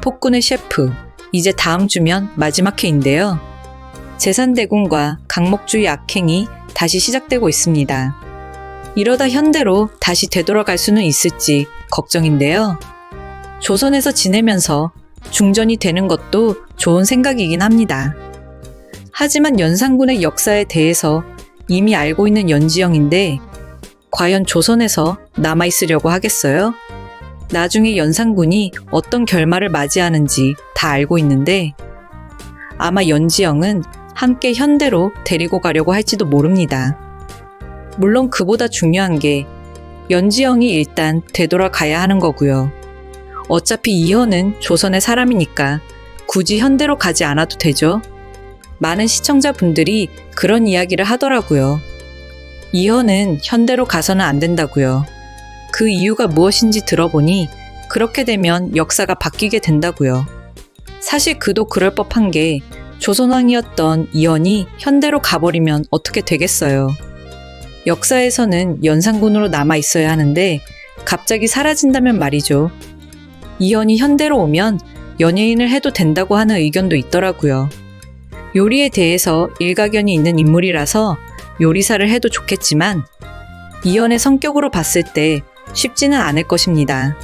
폭군의 셰프, 이제 다음 주면 마지막 회인데요. 제산대군과 강목주의 악행이 다시 시작되고 있습니다. 이러다 현대로 다시 되돌아갈 수는 있을지 걱정인데요. 조선에서 지내면서 중전이 되는 것도 좋은 생각이긴 합니다. 하지만 연산군의 역사에 대해서 이미 알고 있는 연지영인데 과연 조선에서 남아있으려고 하겠어요? 나중에 연산군이 어떤 결말을 맞이하는지 다 알고 있는데 아마 연지영은 함께 현대로 데리고 가려고 할지도 모릅니다. 물론 그보다 중요한 게 연지영이 일단 되돌아가야 하는 거고요. 어차피 이현은 조선의 사람이니까 굳이 현대로 가지 않아도 되죠. 많은 시청자분들이 그런 이야기를 하더라고요. 이현은 현대로 가서는 안 된다고요. 그 이유가 무엇인지 들어보니 그렇게 되면 역사가 바뀌게 된다고요. 사실 그도 그럴 법한 게 조선왕이었던 이현이 현대로 가버리면 어떻게 되겠어요. 역사에서는 연산군으로 남아 있어야 하는데 갑자기 사라진다면 말이죠. 이현이 현대로 오면 연예인을 해도 된다고 하는 의견도 있더라고요. 요리에 대해서 일가견이 있는 인물이라서 요리사를 해도 좋겠지만 이현의 성격으로 봤을 때 쉽지는 않을 것입니다.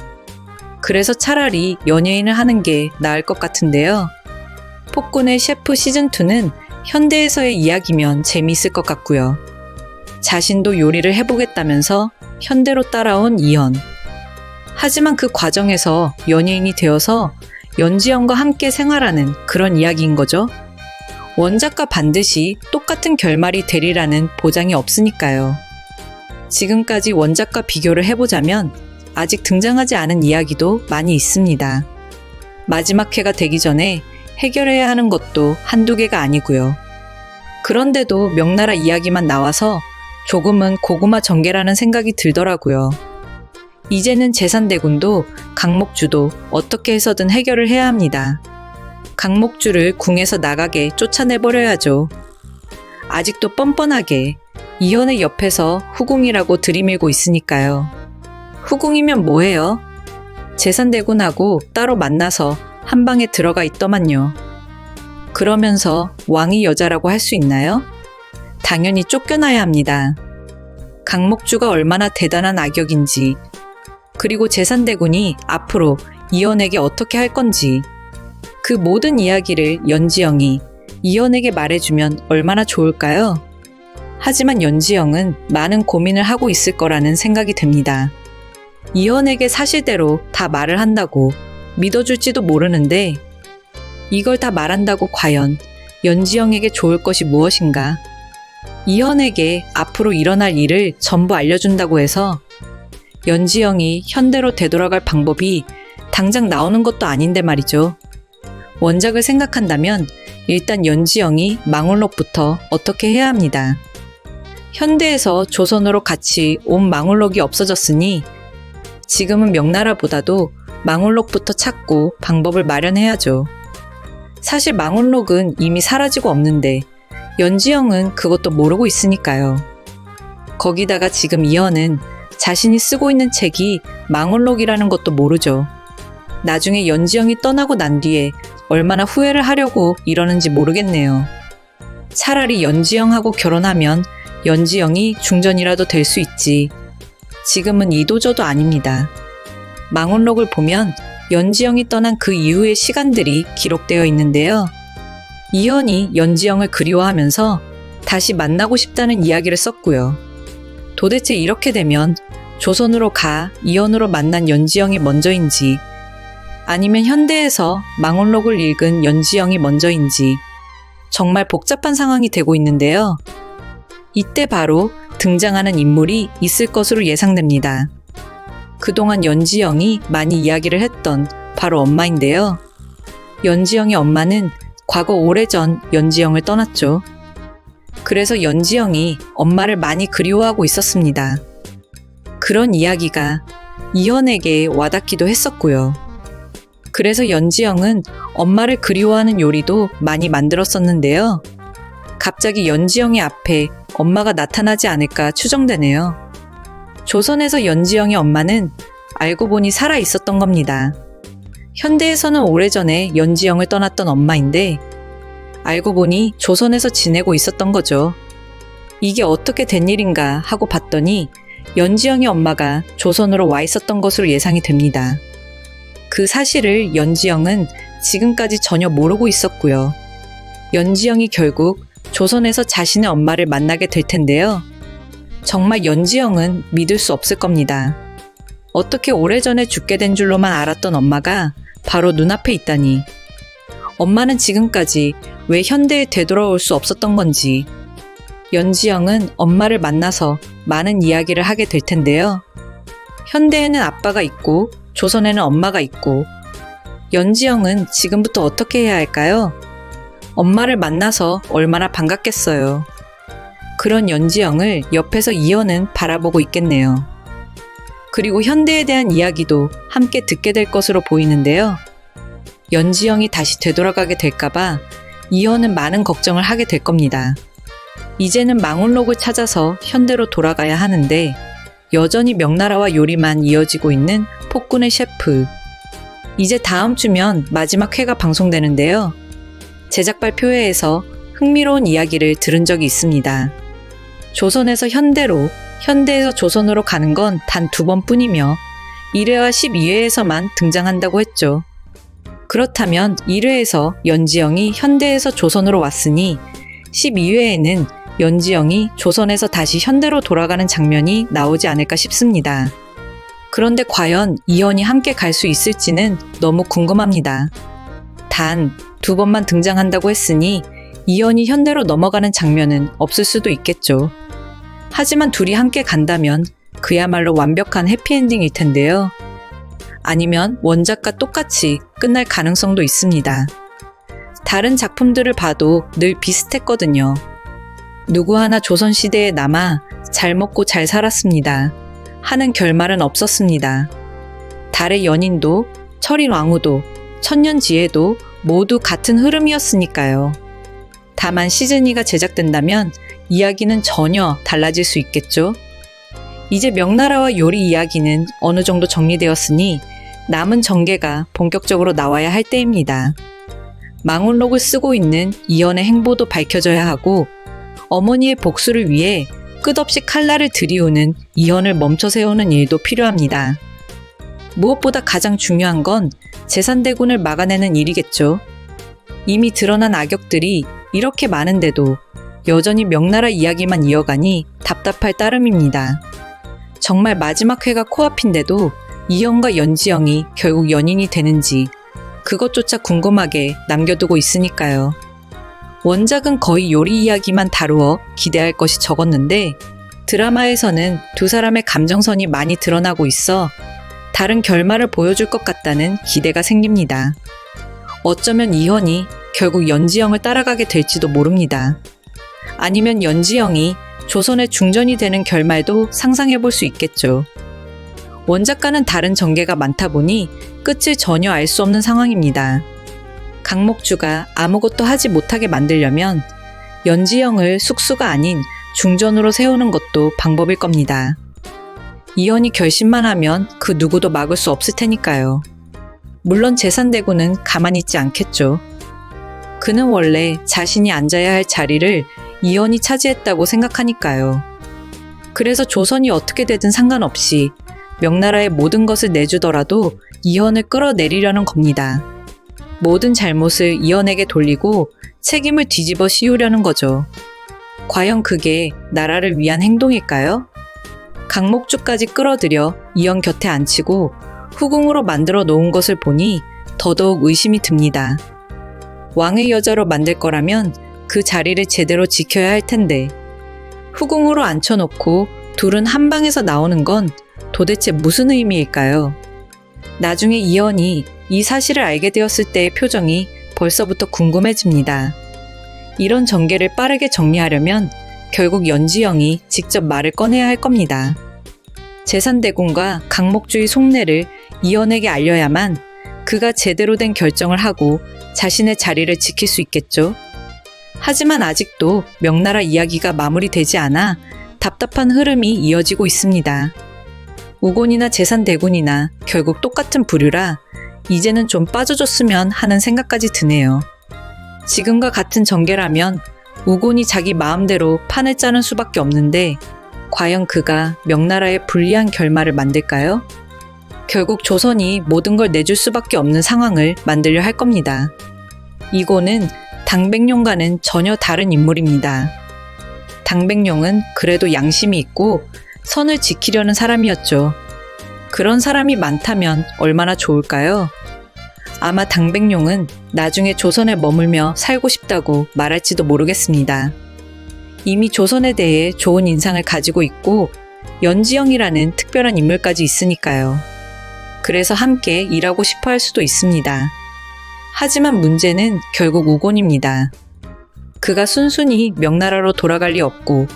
그래서 차라리 연예인을 하는 게 나을 것 같은데요. 폭군의 셰프 시즌2는 현대에서의 이야기면 재미있을 것 같고요. 자신도 요리를 해보겠다면서 현대로 따라온 이현. 하지만 그 과정에서 연예인이 되어서 연지영과 함께 생활하는 그런 이야기인 거죠. 원작과 반드시 똑같은 결말이 되리라는 보장이 없으니까요. 지금까지 원작과 비교를 해보자면 아직 등장하지 않은 이야기도 많이 있습니다. 마지막 회가 되기 전에 해결해야 하는 것도 한두 개가 아니고요. 그런데도 명나라 이야기만 나와서 조금은 고구마 전개라는 생각이 들더라고요. 이제는 제산대군도 강목주도 어떻게 해서든 해결을 해야 합니다. 강목주를 궁에서 나가게 쫓아내버려야죠. 아직도 뻔뻔하게 이현의 옆에서 후궁이라고 들이밀고 있으니까요. 후궁이면 뭐해요? 제산대군하고 따로 만나서 한 방에 들어가 있더만요. 그러면서 왕이 여자라고 할 수 있나요? 당연히 쫓겨나야 합니다. 강목주가 얼마나 대단한 악역인지, 그리고 제산대군이 앞으로 이현에게 어떻게 할 건지, 그 모든 이야기를 연지영이 이현에게 말해주면 얼마나 좋을까요? 하지만 연지영은 많은 고민을 하고 있을 거라는 생각이 듭니다. 이현에게 사실대로 다 말을 한다고 믿어줄지도 모르는데 이걸 다 말한다고 과연 연지영에게 좋을 것이 무엇인가? 이현에게 앞으로 일어날 일을 전부 알려준다고 해서 연지영이 현대로 되돌아갈 방법이 당장 나오는 것도 아닌데 말이죠. 원작을 생각한다면 일단 연지영이 망울록부터 어떻게 해야 합니다. 현대에서 조선으로 같이 온 망울록이 없어졌으니 지금은 명나라보다도 망울록부터 찾고 방법을 마련해야죠. 사실 망울록은 이미 사라지고 없는데 연지영은 그것도 모르고 있으니까요. 거기다가 지금 이현은 자신이 쓰고 있는 책이 망울록이라는 것도 모르죠. 나중에 연지영이 떠나고 난 뒤에 얼마나 후회를 하려고 이러는지 모르겠네요. 차라리 연지영하고 결혼하면 연지영이 중전이라도 될 수 있지. 지금은 이도저도 아닙니다. 망원록을 보면 연지영이 떠난 그 이후의 시간들이 기록되어 있는데요. 이현이 연지영을 그리워하면서 다시 만나고 싶다는 이야기를 썼고요. 도대체 이렇게 되면 조선으로 가 이현으로 만난 연지영이 먼저인지 아니면 현대에서 망원록을 읽은 연지영이 먼저인지 정말 복잡한 상황이 되고 있는데요. 이때 바로 등장하는 인물이 있을 것으로 예상됩니다. 그동안 연지영이 많이 이야기를 했던 바로 엄마인데요. 연지영의 엄마는 과거 오래전 연지영을 떠났죠. 그래서 연지영이 엄마를 많이 그리워하고 있었습니다. 그런 이야기가 이현에게 와닿기도 했었고요. 그래서 연지영은 엄마를 그리워하는 요리도 많이 만들었었는데요. 갑자기 연지영의 앞에 엄마가 나타나지 않을까 추정되네요. 조선에서 연지영의 엄마는 알고 보니 살아 있었던 겁니다. 현대에서는 오래전에 연지영을 떠났던 엄마인데 알고 보니 조선에서 지내고 있었던 거죠. 이게 어떻게 된 일인가 하고 봤더니 연지영의 엄마가 조선으로 와 있었던 것으로 예상이 됩니다. 그 사실을 연지영은 지금까지 전혀 모르고 있었고요. 연지영이 결국 조선에서 자신의 엄마를 만나게 될 텐데요. 정말 연지영은 믿을 수 없을 겁니다. 어떻게 오래전에 죽게 된 줄로만 알았던 엄마가 바로 눈앞에 있다니. 엄마는 지금까지 왜 현대에 되돌아올 수 없었던 건지. 연지영은 엄마를 만나서 많은 이야기를 하게 될 텐데요. 현대에는 아빠가 있고 조선에는 엄마가 있고 연지영은 지금부터 어떻게 해야 할까요? 엄마를 만나서 얼마나 반갑겠어요. 그런 연지영을 옆에서 이현은 바라보고 있겠네요. 그리고 현대에 대한 이야기도 함께 듣게 될 것으로 보이는데요. 연지영이 다시 되돌아가게 될까봐 이현은 많은 걱정을 하게 될 겁니다. 이제는 망원록을 찾아서 현대로 돌아가야 하는데 여전히 명나라와 요리만 이어지고 있는 폭군의 셰프. 이제 다음 주면 마지막 회가 방송되는데요. 제작 발표회에서 흥미로운 이야기를 들은 적이 있습니다. 조선에서 현대로, 현대에서 조선으로 가는 건 단 2번뿐이며 1회와 12회에서만 등장한다고 했죠. 그렇다면 1회에서 연지영이 현대에서 조선으로 왔으니 12회에는 연지영이 조선에서 다시 현대로 돌아가는 장면이 나오지 않을까 싶습니다. 그런데 과연 이현이 함께 갈 수 있을지는 너무 궁금합니다. 단 2번만 등장한다고 했으니 이현이 현대로 넘어가는 장면은 없을 수도 있겠죠. 하지만 둘이 함께 간다면 그야말로 완벽한 해피엔딩일 텐데요. 아니면 원작과 똑같이 끝날 가능성도 있습니다. 다른 작품들을 봐도 늘 비슷했거든요. 누구 하나 조선시대에 남아 잘 먹고 잘 살았습니다 하는 결말은 없었습니다. 달의 연인도, 철인 왕후도, 천년지혜도 모두 같은 흐름이었으니까요. 다만 시즌2가 제작된다면 이야기는 전혀 달라질 수 있겠죠. 이제 명나라와 요리 이야기는 어느 정도 정리되었으니 남은 전개가 본격적으로 나와야 할 때입니다. 망원록을 쓰고 있는 이현의 행보도 밝혀져야 하고 어머니의 복수를 위해 끝없이 칼날을 들이우는 이현을 멈춰 세우는 일도 필요합니다. 무엇보다 가장 중요한 건 제산대군을 막아내는 일이겠죠. 이미 드러난 악역들이 이렇게 많은데도 여전히 명나라 이야기만 이어가니 답답할 따름입니다. 정말 마지막 회가 코앞인데도 이현과 연지영이 결국 연인이 되는지 그것조차 궁금하게 남겨두고 있으니까요. 원작은 거의 요리 이야기만 다루어 기대할 것이 적었는데 드라마에서는 두 사람의 감정선이 많이 드러나고 있어 다른 결말을 보여줄 것 같다는 기대가 생깁니다. 어쩌면 이현이 결국 연지영을 따라가게 될지도 모릅니다. 아니면 연지영이 조선의 중전이 되는 결말도 상상해 볼 수 있겠죠. 원작과는 다른 전개가 많다 보니 끝을 전혀 알 수 없는 상황입니다. 강목주가 아무것도 하지 못하게 만들려면 연지영을 숙수가 아닌 중전으로 세우는 것도 방법일 겁니다. 이현이 결심만 하면 그 누구도 막을 수 없을 테니까요. 물론 제산대군은 가만히 있지 않겠죠. 그는 원래 자신이 앉아야 할 자리를 이현이 차지했다고 생각하니까요. 그래서 조선이 어떻게 되든 상관없이 명나라의 모든 것을 내주더라도 이현을 끌어내리려는 겁니다. 모든 잘못을 이현에게 돌리고 책임을 뒤집어 씌우려는 거죠. 과연 그게 나라를 위한 행동일까요? 강목주까지 끌어들여 이현 곁에 앉히고 후궁으로 만들어 놓은 것을 보니 더더욱 의심이 듭니다. 왕의 여자로 만들 거라면 그 자리를 제대로 지켜야 할 텐데 후궁으로 앉혀놓고 둘은 한 방에서 나오는 건 도대체 무슨 의미일까요? 나중에 이현이 이 사실을 알게 되었을 때의 표정이 벌써부터 궁금해집니다. 이런 전개를 빠르게 정리하려면 결국 연지영이 직접 말을 꺼내야 할 겁니다. 제산대군과 강목주의 속내를 이현에게 알려야만 그가 제대로 된 결정을 하고 자신의 자리를 지킬 수 있겠죠. 하지만 아직도 명나라 이야기가 마무리되지 않아 답답한 흐름이 이어지고 있습니다. 우곤이나 제산대군이나 결국 똑같은 부류라 이제는 좀 빠져줬으면 하는 생각까지 드네요. 지금과 같은 전개라면 우곤이 자기 마음대로 판을 짜는 수밖에 없는데 과연 그가 명나라의 불리한 결말을 만들까요? 결국 조선이 모든 걸 내줄 수밖에 없는 상황을 만들려 할 겁니다. 이고는 당백룡과는 전혀 다른 인물입니다. 당백룡은 그래도 양심이 있고 선을 지키려는 사람이었죠. 그런 사람이 많다면 얼마나 좋을까요? 아마 당백룡은 나중에 조선에 머물며 살고 싶다고 말할지도 모르겠습니다. 이미 조선에 대해 좋은 인상을 가지고 있고 연지영이라는 특별한 인물까지 있으니까요. 그래서 함께 일하고 싶어 할 수도 있습니다. 하지만 문제는 결국 우곤입니다. 그가 순순히 명나라로 돌아갈 리 없고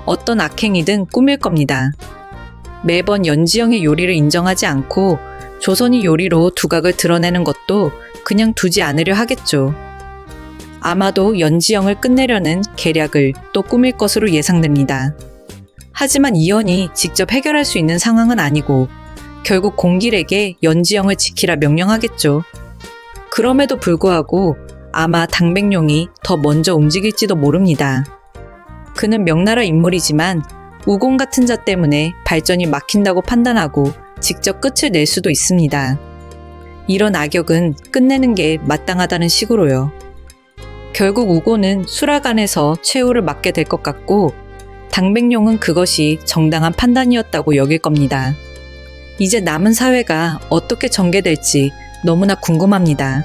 어떤 악행이든 꾸밀 겁니다. 매번 연지영의 요리를 인정하지 않고 조선이 요리로 두각을 드러내는 것도 그냥 두지 않으려 하겠죠. 아마도 연지영을 끝내려는 계략을 또 꾸밀 것으로 예상됩니다. 하지만 이연이 직접 해결할 수 있는 상황은 아니고 결국 공길에게 연지영을 지키라 명령하겠죠. 그럼에도 불구하고 아마 당백룡이 더 먼저 움직일지도 모릅니다. 그는 명나라 인물이지만 우곤 같은 자 때문에 발전이 막힌다고 판단하고 직접 끝을 낼 수도 있습니다. 이런 악역은 끝내는 게 마땅하다는 식으로요. 결국 우곤은 수락안에서 최후를 맞게 될 것 같고 당백룡은 그것이 정당한 판단이었다고 여길 겁니다. 이제 남은 사회가 어떻게 전개될지 너무나 궁금합니다.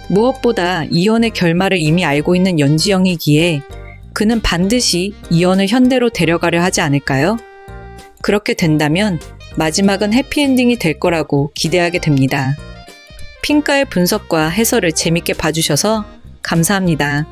무엇보다 이연의 결말을 이미 알고 있는 연지영이기에 그는 반드시 이연을 현대로 데려가려 하지 않을까요? 그렇게 된다면 마지막은 해피엔딩이 될 거라고 기대하게 됩니다. 핑가의 분석과 해설을 재밌게 봐주셔서 감사합니다.